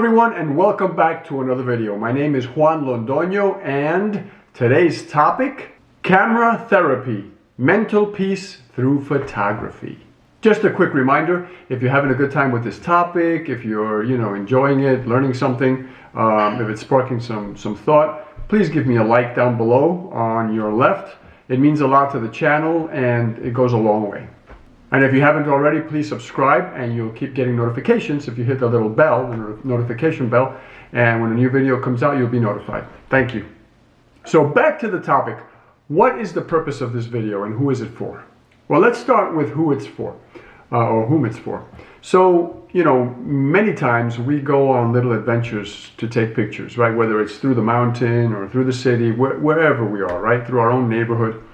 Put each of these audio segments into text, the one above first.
everyone, and welcome back to another video. My name is Juan Londoño, and today's topic, camera therapy, mental peace through photography. Just a quick reminder, if you're having a good time with this topic, if you're enjoying it, learning something, if it's sparking some thought, please give me a like down below on your left. It means a lot to the channel and it goes a long way. And if you haven't already, please subscribe and you'll keep getting notifications if you hit the little bell, the notification bell, and when a new video comes out, you'll be notified. Thank you. So back to the topic. What is the purpose of this video and who is it for? Well, let's start with who it's for, or whom it's for. So, many times we go on little adventures to take pictures, right? Whether it's through the mountain or through the city, wherever we are, right? Through our own neighborhood.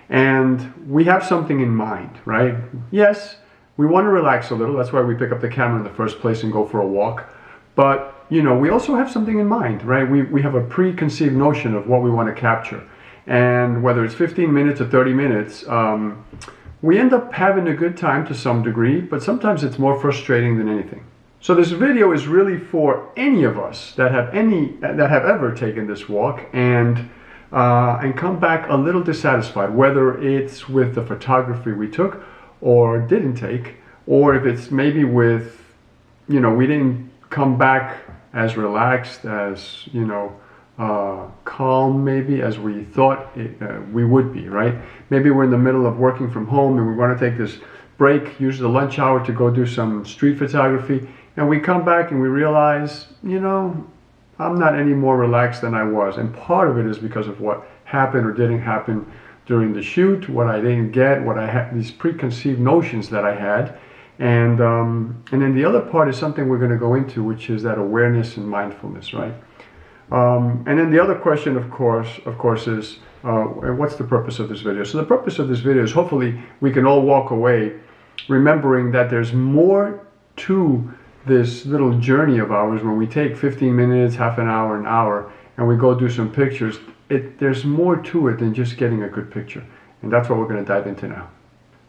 And we have something in mind, right? Yes, we want to relax a little. That's why we pick up the camera in the first place and go for a walk. But, we also have something in mind, right? We have a preconceived notion of what we want to capture. And whether it's 15 minutes or 30 minutes, we end up having a good time to some degree, but sometimes it's more frustrating than anything. So this video is really for any of us that have ever taken this walk and come back a little dissatisfied, whether it's with the photography we took or didn't take, or if it's maybe with, we didn't come back as relaxed, as, calm maybe as we thought we would be, right? Maybe we're in the middle of working from home and we want to take this break, use the lunch hour to go do some street photography, and we come back and we realize, I'm not any more relaxed than I was. And part of it is because of what happened or didn't happen during the shoot, what I didn't get, what I had, these preconceived notions that I had. And then the other part is something we're going to go into, which is that awareness and mindfulness, right? And then the other question, of course, is what's the purpose of this video? So the purpose of this video is hopefully we can all walk away remembering that there's more to this little journey of ours when we take 15 minutes, half an hour, and we go do some pictures. There's more to it than just getting a good picture. And that's what we're going to dive into now.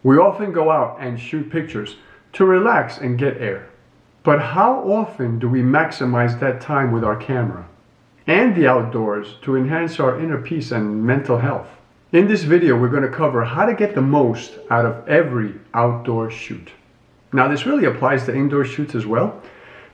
We often go out and shoot pictures to relax and get air. But how often do we maximize that time with our camera and the outdoors to enhance our inner peace and mental health? In this video, we're going to cover how to get the most out of every outdoor shoot. Now, this really applies to indoor shoots as well,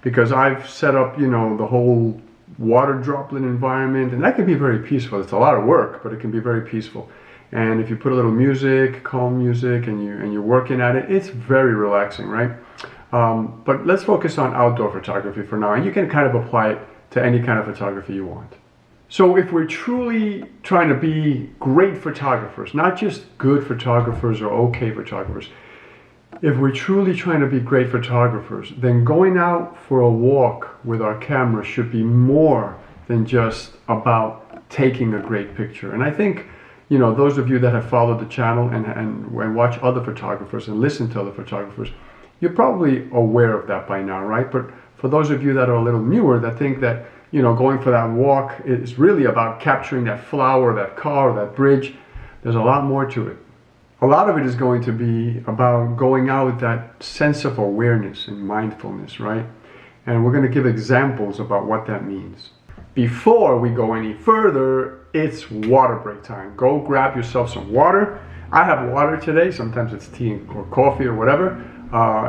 because I've set up, the whole water droplet environment, and that can be very peaceful. It's a lot of work, but it can be very peaceful. And if you put a little music, calm music, and you're working at it, it's very relaxing, right? But let's focus on outdoor photography for now, and you can kind of apply it to any kind of photography you want. So if we're truly trying to be great photographers, not just good photographers or okay photographers, if we're truly trying to be great photographers, then going out for a walk with our camera should be more than just about taking a great picture. And I think, those of you that have followed the channel and watch other photographers and listen to other photographers, you're probably aware of that by now, right? But for those of you that are a little newer that think that, going for that walk is really about capturing that flower, that car, that bridge, there's a lot more to it. A lot of it is going to be about going out with that sense of awareness and mindfulness, right? And we're going to give examples about what that means. Before we go any further, it's water break time. Go grab yourself some water. I have water today. Sometimes it's tea or coffee or whatever.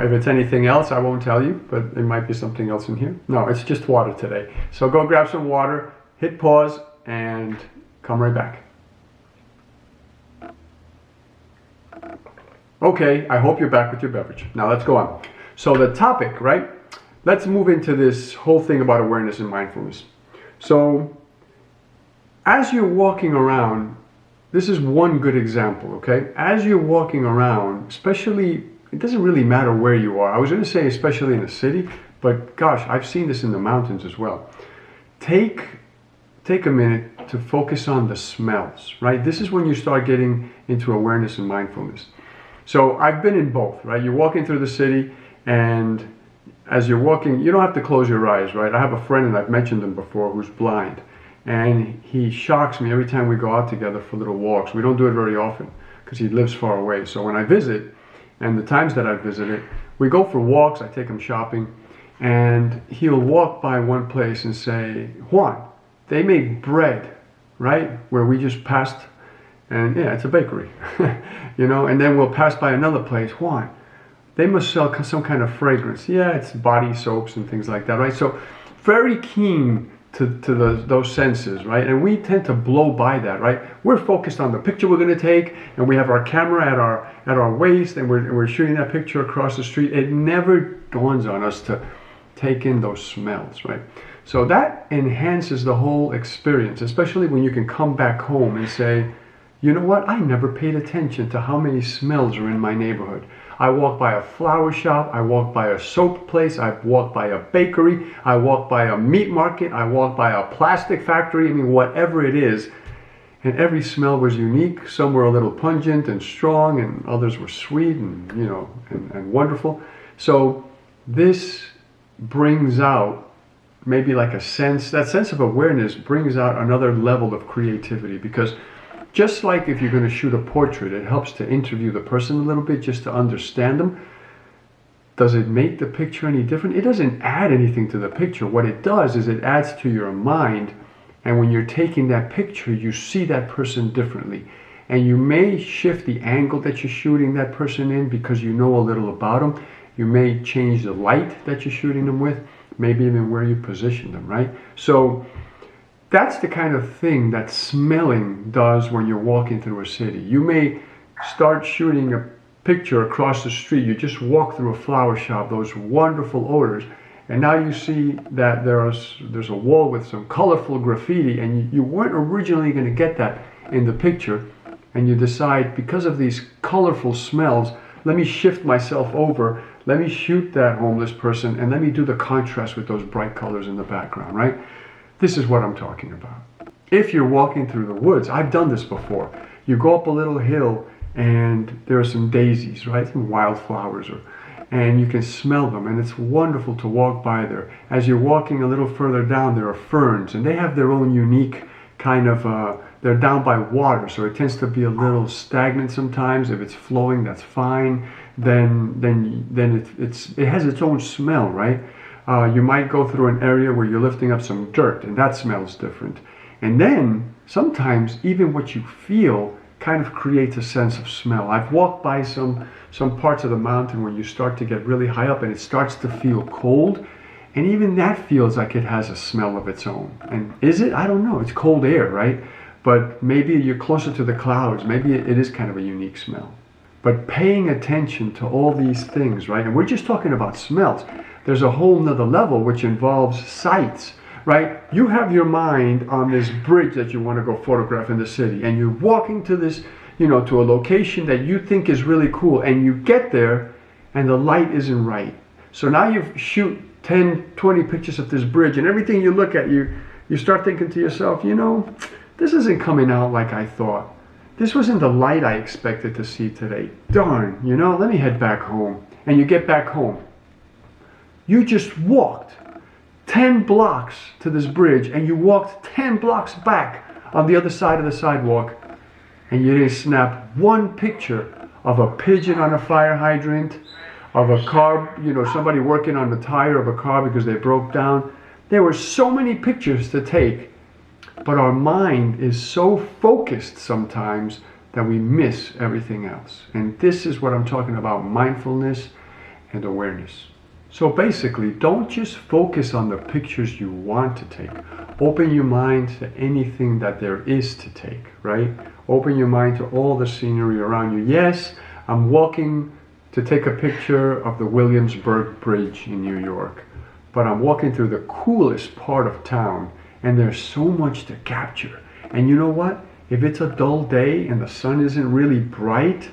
If it's anything else, I won't tell you, but it might be something else in here. No, it's just water today. So go grab some water, hit pause, and come right back. Okay, I hope you're back with your beverage. Now let's go on. So the topic, right? Let's move into this whole thing about awareness and mindfulness. So as you're walking around, this is one good example, okay? As you're walking around, especially, it doesn't really matter where you are. I was going to say especially in the city, but gosh, I've seen this in the mountains as well. Take a minute to focus on the smells, right? This is when you start getting into awareness and mindfulness. So I've been in both, right? You're walking through the city, and as you're walking, you don't have to close your eyes, right? I have a friend, and I've mentioned him before, who's blind. And he shocks me every time we go out together for little walks. We don't do it very often because he lives far away. So when I visit, and the times that I visited, we go for walks, I take him shopping, and he'll walk by one place and say, Juan, they make bread, right? Where we just passed, and yeah, it's a bakery, you know, and then we'll pass by another place, Juan, they must sell some kind of fragrance. Yeah, it's body soaps and things like that, right? So very keen to those senses, right? And we tend to blow by that, right? We're focused on the picture we're going to take, and we have our camera at our waist, and we're shooting that picture across the street. It never dawns on us to take in those smells, right? So that enhances the whole experience, especially when you can come back home and say, you know what? I never paid attention to how many smells are in my neighborhood. I walk by a flower shop, I walk by a soap place, I walk by a bakery, I walk by a meat market, I walk by a plastic factory, I mean, whatever it is. And every smell was unique. Some were a little pungent and strong, and others were sweet and, you know, and wonderful. So this brings out maybe like a sense, that sense of awareness brings out another level of creativity, because just like if you're going to shoot a portrait, it helps to interview the person a little bit just to understand them. Does it make the picture any different? It doesn't add anything to the picture. What it does is it adds to your mind, and when you're taking that picture, you see that person differently. And you may shift the angle that you're shooting that person in because you know a little about them. You may change the light that you're shooting them with, maybe even where you position them, right? So that's the kind of thing that smelling does when you're walking through a city. You may start shooting a picture across the street. You just walk through a flower shop, those wonderful odors, and now you see that there's a wall with some colorful graffiti, and you weren't originally going to get that in the picture, and you decide, because of these colorful smells, let me shift myself over, let me shoot that homeless person, and let me do the contrast with those bright colors in the background, right? This is what I'm talking about. If you're walking through the woods, I've done this before. You go up a little hill and there are some daisies, right? Some wildflowers, and you can smell them, and it's wonderful to walk by there. As you're walking a little further down, there are ferns, and they have their own unique kind of, they're down by water, so it tends to be a little stagnant sometimes. If it's flowing, that's fine. Then it has its own smell, right? You might go through an area where you're lifting up some dirt, and that smells different. And then sometimes even what you feel kind of creates a sense of smell. I've walked by some parts of the mountain where you start to get really high up and it starts to feel cold, and even that feels like it has a smell of its own. And is it? I don't know. It's cold air, right? But maybe you're closer to the clouds. Maybe it is kind of a unique smell. But paying attention to all these things, right? And we're just talking about smells. There's a whole nother level which involves sights, right? You have your mind on this bridge that you want to go photograph in the city, and you're walking to this, you know, to a location that you think is really cool, and you get there and the light isn't right. So now you shoot 10, 20 pictures of this bridge, and everything you look at, you start thinking to yourself, you know, this isn't coming out like I thought. This wasn't the light I expected to see today. Darn, you know, let me head back home. And you get back home. You just walked 10 blocks to this bridge, and you walked 10 blocks back on the other side of the sidewalk, and you didn't snap one picture of a pigeon on a fire hydrant, of a car, you know, somebody working on the tire of a car because they broke down. There were so many pictures to take, but our mind is so focused sometimes that we miss everything else. And this is what I'm talking about, mindfulness and awareness. So basically, don't just focus on the pictures you want to take. Open your mind to anything that there is to take, right? Open your mind to all the scenery around you. Yes, I'm walking to take a picture of the Williamsburg Bridge in New York, but I'm walking through the coolest part of town, and there's so much to capture. And you know what? If it's a dull day and the sun isn't really bright,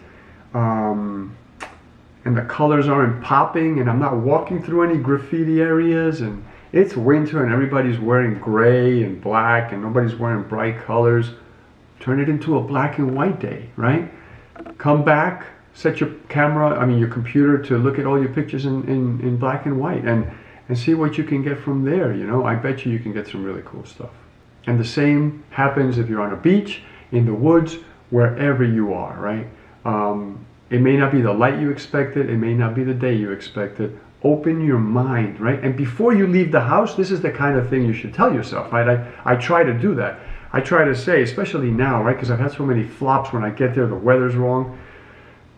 and the colors aren't popping, and I'm not walking through any graffiti areas, and it's winter and everybody's wearing gray and black and nobody's wearing bright colors, turn it into a black and white day, right? Come back, set your camera, your computer to look at all your pictures in black and white, and see what you can get from there, you know? I bet you can get some really cool stuff. And the same happens if you're on a beach, in the woods, wherever you are, right? It may not be the light you expected, it may not be the day you expected, Open your mind, right? And before you leave the house, this is the kind of thing you should tell yourself, right? I try to do that. I try to say, especially now, right? Because I've had so many flops when I get there, the weather's wrong.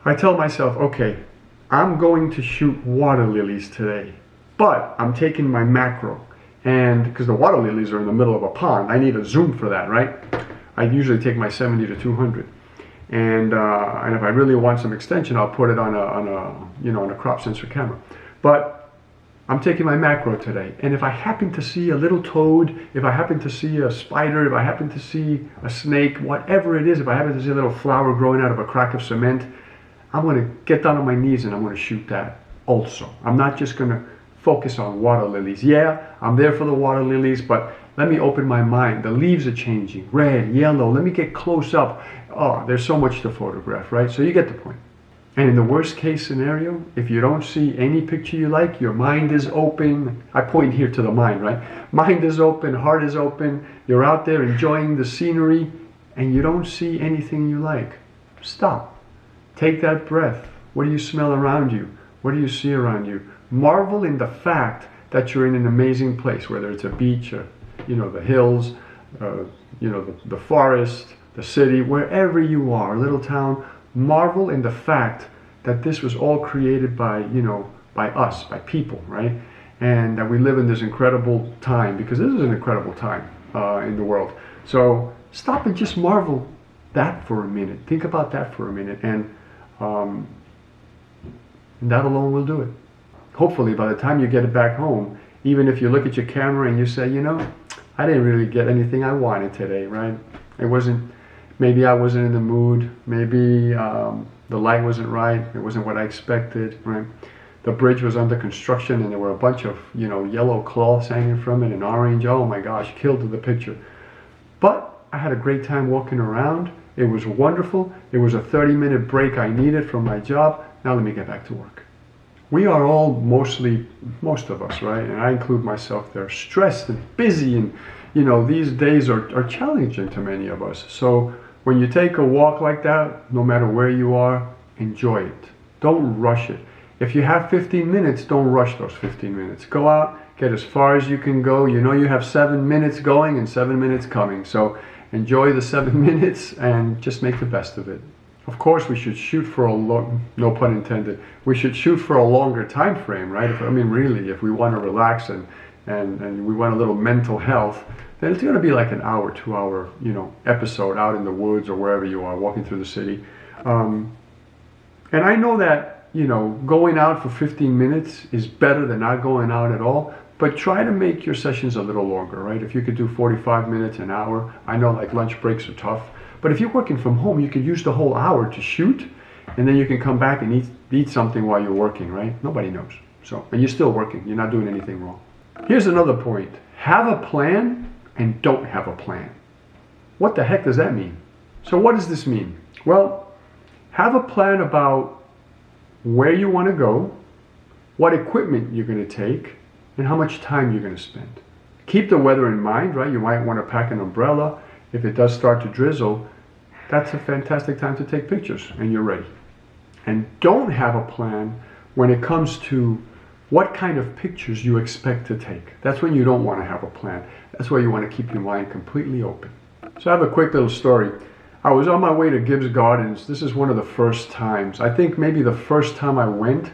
I tell myself, okay, I'm going to shoot water lilies today, but I'm taking my macro. And because the water lilies are in the middle of a pond, I need a zoom for that, right? I usually take my 70 to 200. And if I really want some extension, I'll put it on a crop sensor camera. But I'm taking my macro today, and if I happen to see a little toad, if I happen to see a spider, if I happen to see a snake, whatever it is, if I happen to see a little flower growing out of a crack of cement, I'm going to get down on my knees and I'm going to shoot that also. I'm not just going to focus on water lilies. Yeah, I'm there for the water lilies, but let me open my mind. The leaves are changing, red, yellow. Let me get close up. Oh, there's so much to photograph, right? So you get the point. And in the worst case scenario, if you don't see any picture you like, your mind is open. I point here to the mind, right? Mind is open, heart is open. You're out there enjoying the scenery and you don't see anything you like. Stop. Take that breath. What do you smell around you? What do you see around you? Marvel in the fact that you're in an amazing place, whether it's a beach or, the hills, the forest, the city, wherever you are, a little town. Marvel in the fact that this was all created by us, by people, right? And that we live in this incredible time, because this is an incredible time in the world. So stop and just marvel that for a minute. Think about that for a minute, and that alone will do it. Hopefully, by the time you get it back home, even if you look at your camera and you say, I didn't really get anything I wanted today, right? Maybe I wasn't in the mood. Maybe the light wasn't right. It wasn't what I expected, right? The bridge was under construction and there were a bunch of, yellow cloths hanging from it and orange. Oh my gosh, killed the picture. But I had a great time walking around. It was wonderful. It was a 30-minute break I needed from my job. Now let me get back to work. We are all most of us, right? And I include myself there, stressed and busy, and these days are challenging to many of us. So when you take a walk like that, no matter where you are, enjoy it. Don't rush it. If you have 15 minutes, don't rush those 15 minutes. Go out, get as far as you can go. You have 7 minutes going and 7 minutes coming. So enjoy the 7 minutes and just make the best of it. Of course, we should shoot for no pun intended, we should shoot for a longer time frame, right? Really, if we want to relax and we want a little mental health, then it's going to be like an hour, 2 hour, episode out in the woods or wherever you are, walking through the city. And I know that, going out for 15 minutes is better than not going out at all, but try to make your sessions a little longer, right? If you could do 45 minutes, an hour, I know like lunch breaks are tough, but if you're working from home, you could use the whole hour to shoot, and then you can come back and eat something while you're working, right? Nobody knows. And you're still working. You're not doing anything wrong. Here's another point. Have a plan and don't have a plan. What the heck does that mean? So what does this mean? Well, have a plan about where you want to go, what equipment you're going to take, and how much time you're going to spend. Keep the weather in mind, right? You might want to pack an umbrella. If it does start to drizzle, that's a fantastic time to take pictures and you're ready. And don't have a plan when it comes to what kind of pictures you expect to take. That's when you don't want to have a plan. That's where you want to keep your mind completely open. So I have a quick little story. I was on my way to Gibbs Gardens. This is one of the first times. I think maybe the first time I went,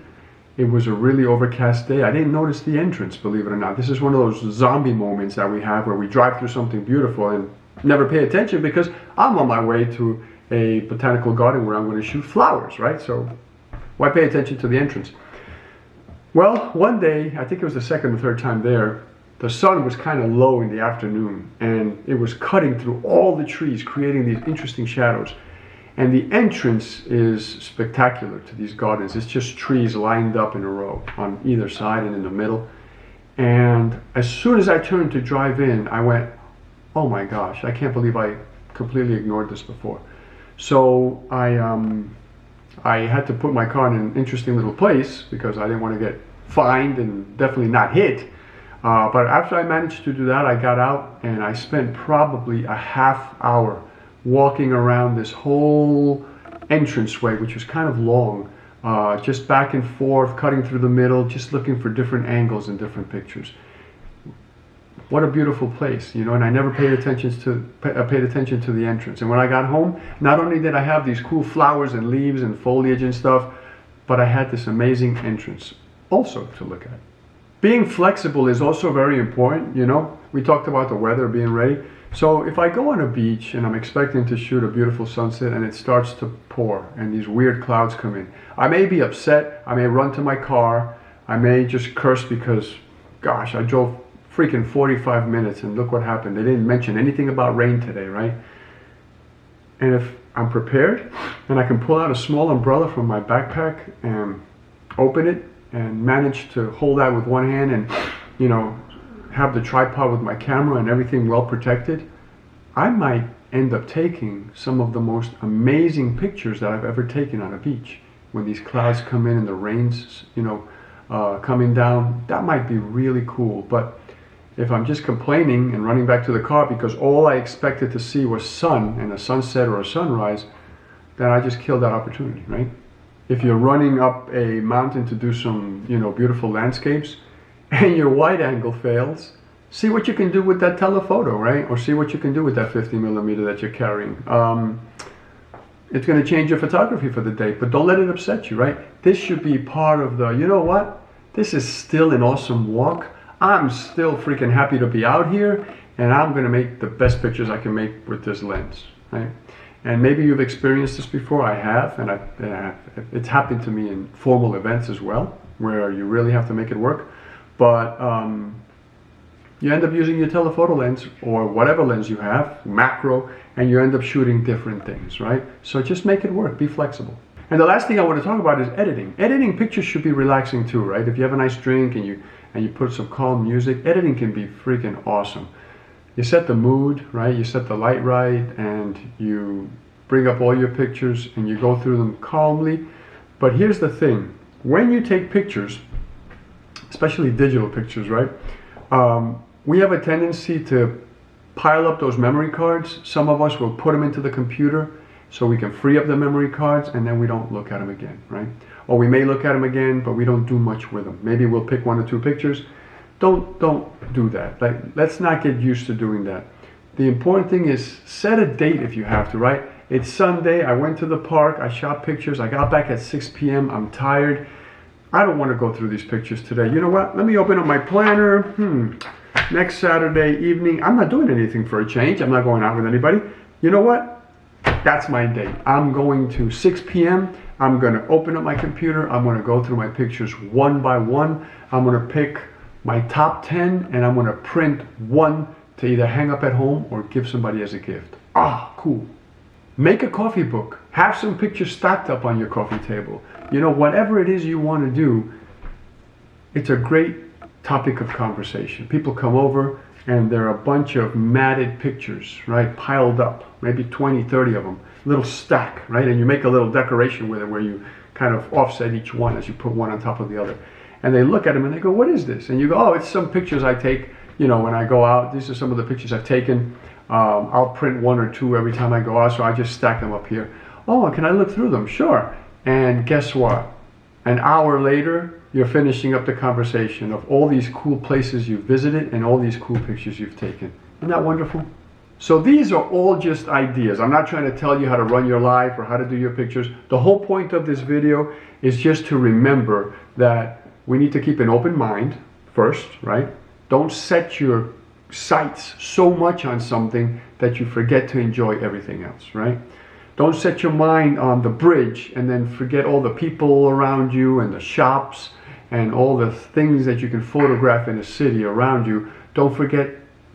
it was a really overcast day. I didn't notice the entrance, believe it or not. This is one of those zombie moments that we have where we drive through something beautiful and never pay attention because I'm on my way to a botanical garden where I'm going to shoot flowers, right? So why pay attention to the entrance? Well, one day, I think it was the second or third time there, the sun was kind of low in the afternoon and it was cutting through all the trees, creating these interesting shadows. And the entrance is spectacular to these gardens. It's just trees lined up in a row on either side and in the middle. And as soon as I turned to drive in, I went, oh my gosh, I can't believe I completely ignored this before. So I had to put my car in an interesting little place because I didn't want to get fined and definitely not hit. But after I managed to do that, I got out and I spent probably a half hour walking around this whole entranceway, which was kind of long, just back and forth, cutting through the middle, just looking for different angles and different pictures. What a beautiful place, you know, and I never paid attention to the entrance. And when I got home, not only did I have these cool flowers and leaves and foliage and stuff, but I had this amazing entrance also to look at. Being flexible is also very important, you know. We talked about the weather being ready. So if I go on a beach and I'm expecting to shoot a beautiful sunset and it starts to pour and these weird clouds come in, I may be upset, I may run to my car, I may just curse because, gosh, I drove freaking 45 minutes and look what happened. They didn't mention anything about rain today, right? And if I'm prepared and I can pull out a small umbrella from my backpack and open it and manage to hold that with one hand and, you know, have the tripod with my camera and everything well protected, I might end up taking some of the most amazing pictures that I've ever taken on a beach. When these clouds come in and the rain's, you know, coming down, that might be really cool. But if I'm just complaining and running back to the car because all I expected to see was sun and a sunset or a sunrise, then I just killed that opportunity, right? If you're running up a mountain to do some, you know, beautiful landscapes and your wide angle fails, see what you can do with that telephoto, right? Or see what you can do with that 50mm that you're carrying. It's going to change your photography for the day, but don't let it upset you, right? This should be part of the, you know what? This is still an awesome walk. I'm still freaking happy to be out here, and I'm going to make the best pictures I can make with this lens, right? And maybe you've experienced this before. I have, and it's happened to me in formal events as well, where you really have to make it work. But you end up using your telephoto lens or whatever lens you have, macro, and you end up shooting different things, right? So just make it work, be flexible. And the last thing I want to talk about is editing. Editing pictures should be relaxing too, right? If you have a nice drink and you put some calm music, editing can be freaking awesome. You set the mood, right? You set the light right, and you bring up all your pictures and you go through them calmly. But here's the thing, when you take pictures, especially digital pictures, right? We have a tendency to pile up those memory cards. Some of us will put them into the computer so we can free up the memory cards, and then we don't look at them again, right? Or we may look at them again, but we don't do much with them. Maybe we'll pick 1 or 2 pictures. Don't do that. Like, let's not get used to doing that. The important thing is set a date if you have to, right? It's Sunday, I went to the park, I shot pictures, I got back at 6 p.m., I'm tired. I don't want to go through these pictures today. You know what? Let me open up my planner. Next Saturday evening, I'm not doing anything for a change. I'm not going out with anybody. You know what? That's my date. I'm going to 6 p.m. I'm going to open up my computer. I'm going to go through my pictures one by one. I'm going to pick my top 10 and I'm going to print 1 to either hang up at home or give somebody as a gift. Ah, cool. Make a coffee book. Have some pictures stacked up on your coffee table. You know, whatever it is you want to do, it's a great topic of conversation. People come over and there are a bunch of matted pictures, right, piled up, maybe 20, 30 of them, little stack, right, and you make a little decoration with it where you kind of offset each one as you put one on top of the other. And they look at them and they go, what is this? And you go, oh, it's some pictures I take, you know, when I go out. These are some of the pictures I've taken. I'll print 1 or 2 every time I go out, so I just stack them up here. Oh, can I look through them? Sure. And guess what? An hour later, you're finishing up the conversation of all these cool places you've visited and all these cool pictures you've taken. Isn't that wonderful? So these are all just ideas. I'm not trying to tell you how to run your life or how to do your pictures. The whole point of this video is just to remember that we need to keep an open mind first, right? Don't set your sights so much on something that you forget to enjoy everything else, right? Don't set your mind on the bridge and then forget all the people around you and the shops and all the things that you can photograph in a city around you. Don't forget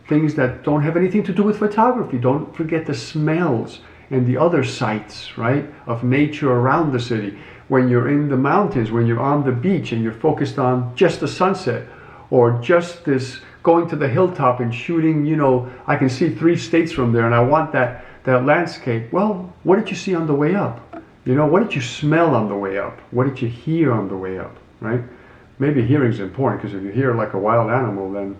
things that don't have anything to do with photography. Don't forget the smells and the other sights, right, of nature around the city. When you're in the mountains, when you're on the beach and you're focused on just the sunset or just this going to the hilltop and shooting, you know, I can see 3 states from there and I want that landscape. Well, what did you see on the way up? You know, what did you smell on the way up? What did you hear on the way up, right? Maybe hearing's important, because if you hear like a wild animal, then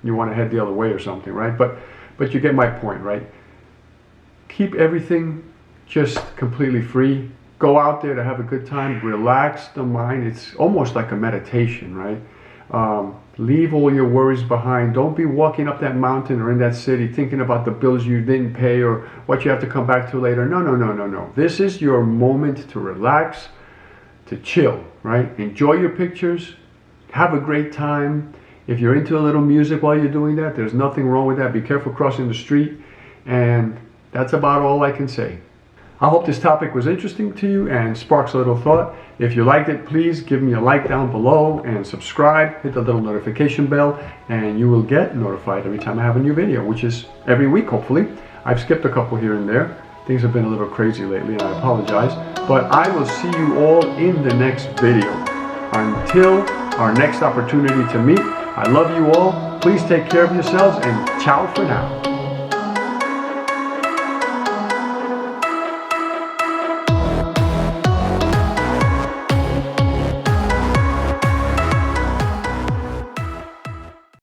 you want to head the other way or something, right? But you get my point, right? Keep everything just completely free. go out there to have a good time, relax the mind. It's almost like a meditation, right? Leave all your worries behind. Don't be walking up that mountain or in that city thinking about the bills you didn't pay or what you have to come back to later. No, no, no, no, no. This is your moment to relax, to chill, right? Enjoy your pictures. Have a great time. If you're into a little music while you're doing that, there's nothing wrong with that. Be careful crossing the street. And that's about all I can say. I hope this topic was interesting to you and sparks a little thought. If you liked it, please give me a like down below and subscribe. Hit the little notification bell and you will get notified every time I have a new video, which is every week, hopefully. I've skipped a couple here and there. Things have been a little crazy lately and I apologize. But I will see you all in the next video. Until our next opportunity to meet, I love you all. Please take care of yourselves and ciao for now.